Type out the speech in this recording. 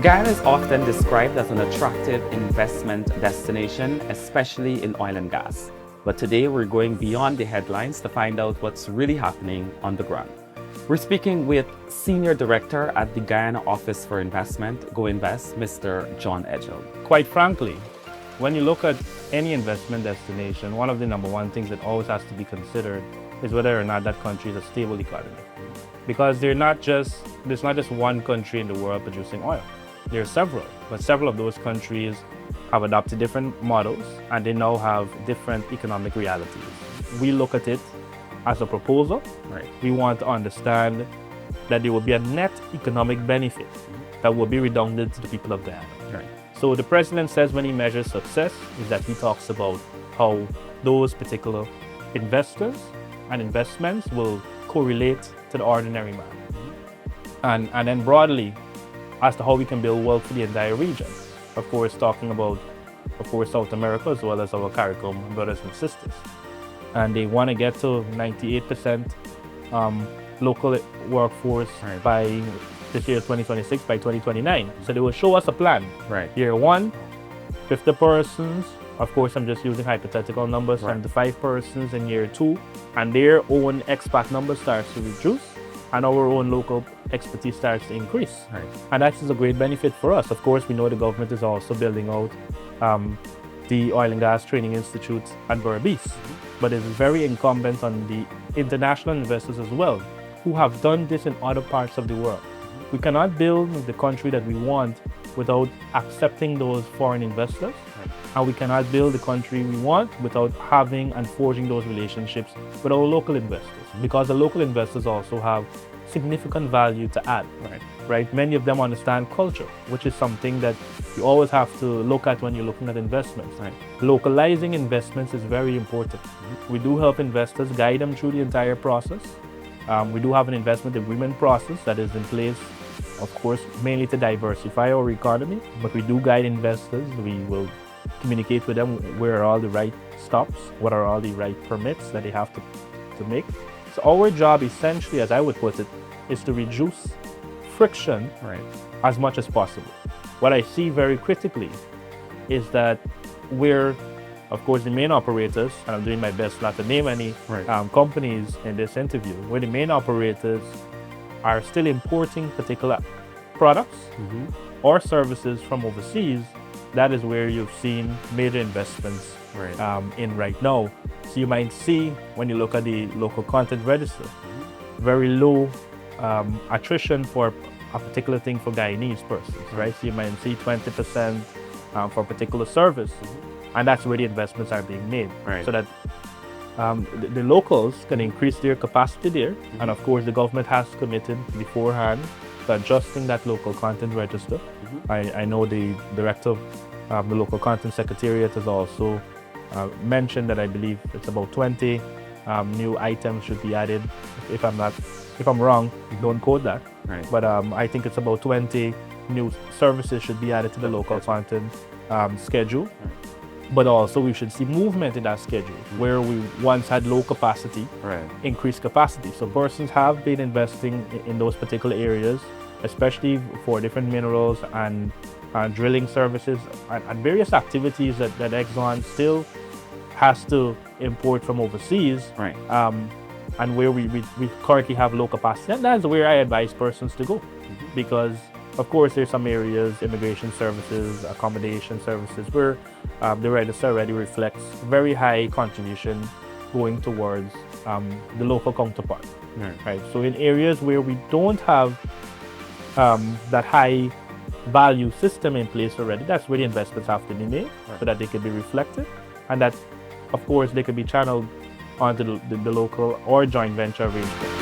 Guyana is often described as an attractive investment destination, especially in oil and gas. But today we're going beyond the headlines to find out what's really happening on the ground. We're speaking with Senior Director at the Guyana Office for Investment, Go Invest, Mr. John Edgell. Quite frankly, when you look at any investment destination, one of the number one things that always has to be considered is whether or not that country is a stable economy. Because there's not just one country in the world producing oil. There are several, but several of those countries have adopted different models and they now have different economic realities. We look at it as a proposal. Right. We want to understand that there will be a net economic benefit that will be redundant to the people of Guyana. Right. So the president says when he measures success is that he talks about how those particular investors and investments will correlate to the ordinary man. And then broadly, as to how we can build wealth for the entire region. Of course, talking about, South America as well as our CARICOM brothers and sisters. And they want to get to 98% local workforce by this year 2026, by 2029. So they will show us a plan. Right. Year one, 50 persons. Of course, I'm just using hypothetical numbers, 75 persons in year two, and their own expat number starts to reduce, and our own local expertise starts to increase. Right. And that is a great benefit for us. Of course, we know the government is also building out the Oil and Gas Training Institute at Berbice, but it's very incumbent on the international investors as well, who have done this in other parts of the world. We cannot build the country that we want without accepting those foreign investors, and we cannot build the country we want without having and forging those relationships with our local investors, because the local investors also have significant value to add. Right? Many of them understand culture, which is something that you always have to look at when you're looking at investments. Localizing investments is very important. We do help investors, guide them through the entire process. We do have an investment agreement process that is in place, of course, mainly to diversify our economy, but we do guide investors. We will communicate with them where are all the right stops, what are all the right permits that they have to make. So our job, essentially, as I would put it, is to reduce friction as much as possible. What I see very critically is that we're, of course, the main operators, and I'm doing my best not to name any companies in this interview, where the main operators are still importing particular products or services from overseas. That is where you've seen major investments in right now. So you might see, when you look at the local content register, very low attrition for a particular thing for Guyanese persons, right? So you might see 20% for a particular service, and that's where the investments are being made, so that the locals can increase their capacity there. And of course, the government has committed beforehand to adjusting that local content register. I know the director of the local content secretariat has also mentioned that I believe it's about 20 new items should be added. If I'm wrong, don't quote that. But I think it's about 20 new services should be added to the local content schedule. But also we should see movement in that schedule, where we once had low capacity, increased capacity. So persons have been investing in those particular areas, especially for different minerals and drilling services and various activities that Exxon still has to import from overseas, and where we currently have low capacity. And that's where I advise persons to go, because of course there's some areas, immigration services, accommodation services, where the register already reflects very high contribution going towards the local counterpart. So in areas where we don't have that high value system in place already, that's where the investments have to be made, so that they can be reflected, and that, of course, they can be channeled onto the local or joint venture arrangement.